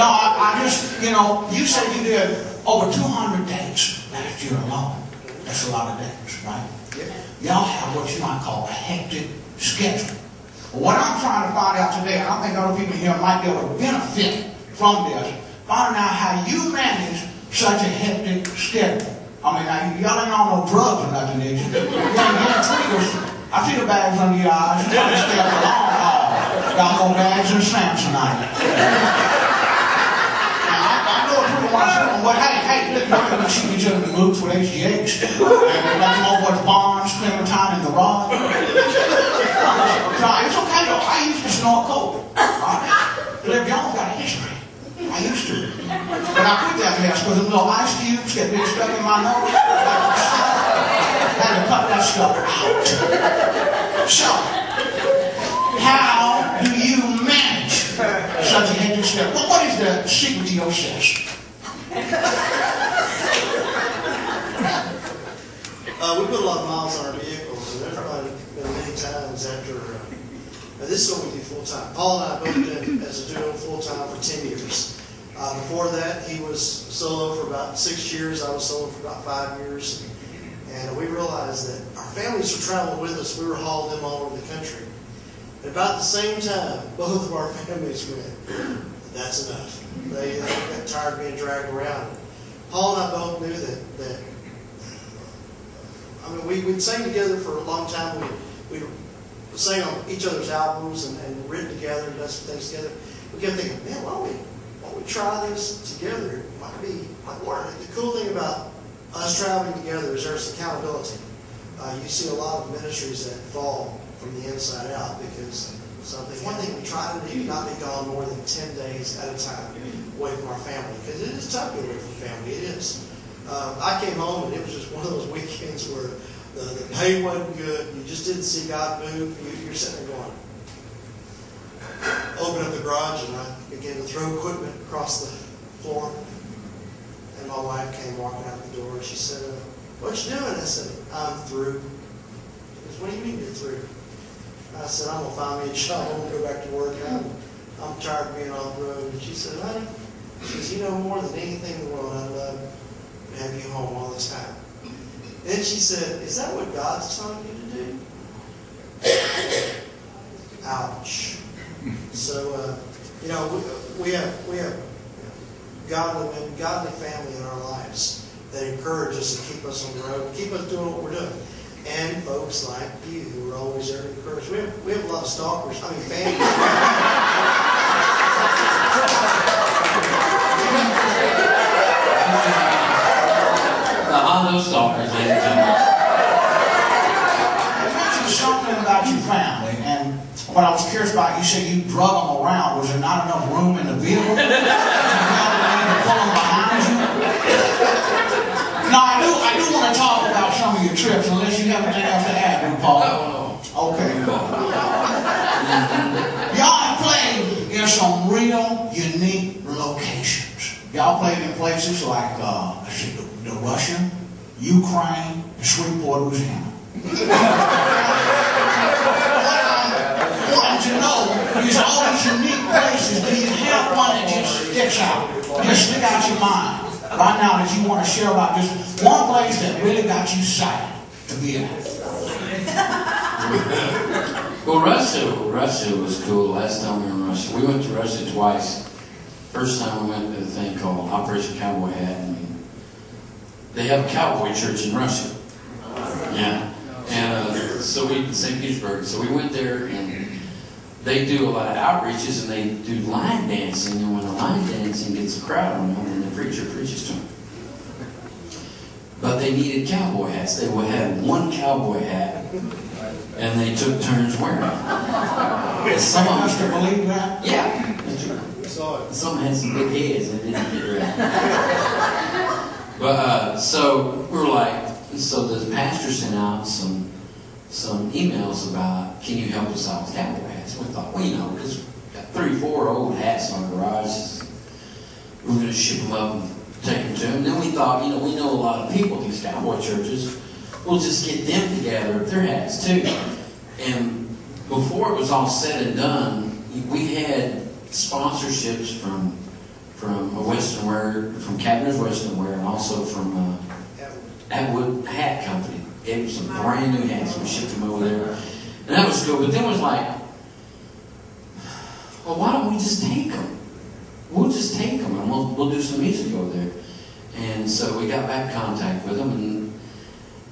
No, I just, you know, you said you did over 200 days last year alone. That's a lot of days, right? Y'all have what you might call a hectic schedule. What I'm trying to find out today, and I think other people here might be able to benefit from this, finding out how you manage such a hectic schedule. I mean, now, y'all ain't on no drugs or nothing, did you? You ain't getting triggers. I see the bags under your eyes. You're trying to stay up a long haul. Got more bags than Samsonite. I know it's pretty much, but hey, look, we shoot each other in the boots with HGH. And like some old boys, Barnes, Clementine, and the Rod. It's okay though. I used to snort coke. Cliff Jones got a history. I used to. But I quit that mess because the little ice cubes get big stuck in my nose. I had to cut that stuff out. So, how do you manage such a hectic schedule? Well, what is the secret to your success? We put a lot of miles on our vehicles, and everybody been many times after. This is what we do full time. Paul and I both did as a duo full time for 10 years. Before that, he was solo for about 6 years. I was solo for about 5 years. And we realized that our families were traveling with us. We were hauling them all over the country. At about the same time, both of our families went, that's enough. They got tired of being dragged around. Paul and I both knew that I mean, we'd sang together for a long time. We'd sang on each other's albums and written together and done some things together. We kept thinking, man, why don't we try this together? It might work. The cool thing about us traveling together is there's accountability. You see a lot of ministries that fall from the inside out because one thing we try to do, not be gone more than 10 days at a time away from our family, because it is tough to be away from family. It is. I came home and it was just one of those weekends where the pay wasn't good. You just didn't see God move. You're sitting there going, open up the garage, and I began to throw equipment across the floor. And my wife came walking out the door, and she said, what you doing? I said, I'm through. She goes, what do you mean you're through? I said, I'm going to find me a job. I'm going to go back to work. I'm tired of being on the road. And she said, honey, she says, you know, more than anything in the world, I'd love to have you home all the time. Then she said, is that what God's telling you to do? Ouch. So, you know, we have godly family in our lives that encourage us and keep us on the road, keep us doing what we're doing. And folks like you who are always there to encourage. We have a lot of stalkers. I mean, fans. All those stalkers. You mentioned something about your family, and what I was curious about, you said you drug them around. Was there not enough room in the vehicle? You had to pull them behind you? Now, I do want to talk about some of your trips, unless you have anything else to add, Paul. No. Okay. Y'all have played in some real unique locations. Y'all played in places like the Russia, Ukraine, and Shreveport, Louisiana. What I want to know is all these unique places. Do you have one that just sticks out? Just stick out your mind right now that you want to share about just one place that really got you excited to be at? Well, Russia was cool. Last time we were in Russia, we went to Russia twice. First time we went to a thing called Operation Cowboy Hat. And they have a cowboy church in Russia. Yeah. And so in St. Petersburg. So we went there, and they do a lot of outreaches, and they do line dancing. And when the line dancing gets a crowd on them, and the preacher preaches to them. But they needed cowboy hats. They would have one cowboy hat, and they took turns wearing it. Some of us can believe that. Yeah. Some had some big heads and didn't get right. But so we were like, so the pastor sent out some emails about, can you help us out with cowboy hats? We thought, well, you know, because we've got 3 or 4 old hats in our garages. We're going to ship them up and take them to them. And then we thought, you know, we know a lot of people, these cowboy churches. We'll just get them together with their hats too. And before it was all said and done, we had sponsorships from Western Wear, from Cabinet's Western Wear, and also from Atwood Hat Company. Gave them some brand new hats. We shipped them over there. And that was cool. But then it was like, well, why don't we just take them? We'll just take them and we'll do some music over there. And so we got back in contact with them,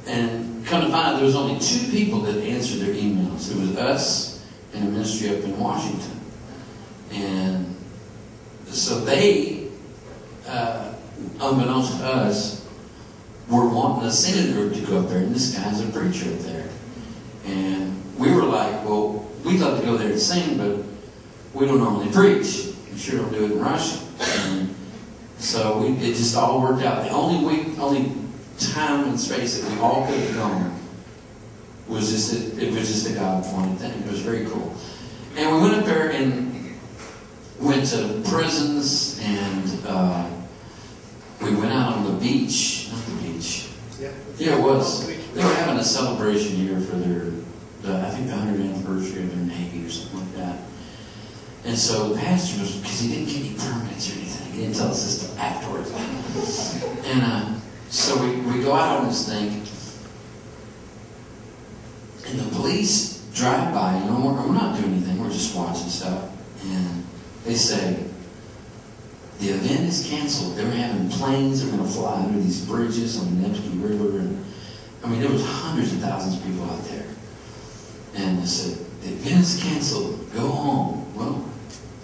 and come to find out there was only 2 people that answered their emails. It was us and a ministry up in Washington. And so they, unbeknownst to us, were wanting a singing group to go up there, and this guy's a preacher up there. And we were like, well, we'd love to go there and sing, but we don't normally preach. We sure don't do it in Russian. And so it just all worked out. The only time and space that we all could have gone was just a God-appointed thing. It was very cool. And we went up there and went to prisons, and we went out on the beach. Not the beach. Yeah, it was. They were having a celebration here for I think the 100th anniversary of their Navy or something like that. And so the pastor was, because he didn't get any permits or anything. He didn't tell us this till afterwards. And so we go out on this thing, and the police drive by. You know, we're not doing anything. We're just watching stuff. And they say, the event is canceled. They were having planes that were going to fly under these bridges on the Nevsky River. And I mean, there was hundreds of thousands of people out there. And they said, the event is canceled. Go home. Well,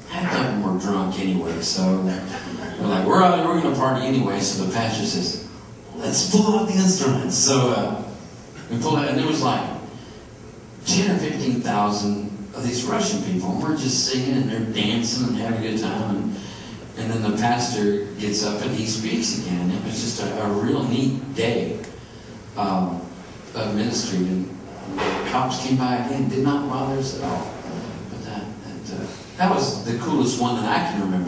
half of them were drunk anyway. So we're like, we're going to party anyway. So the pastor says, let's pull out the instruments. So we pulled out, and there was like 10 or 15,000 of these Russian people. And we're just singing, and they're dancing and having a good time. And then the pastor gets up and he speaks again. It was just a real neat day of ministry. And the cops came by again, did not bother us at all. But that was the coolest one that I can remember.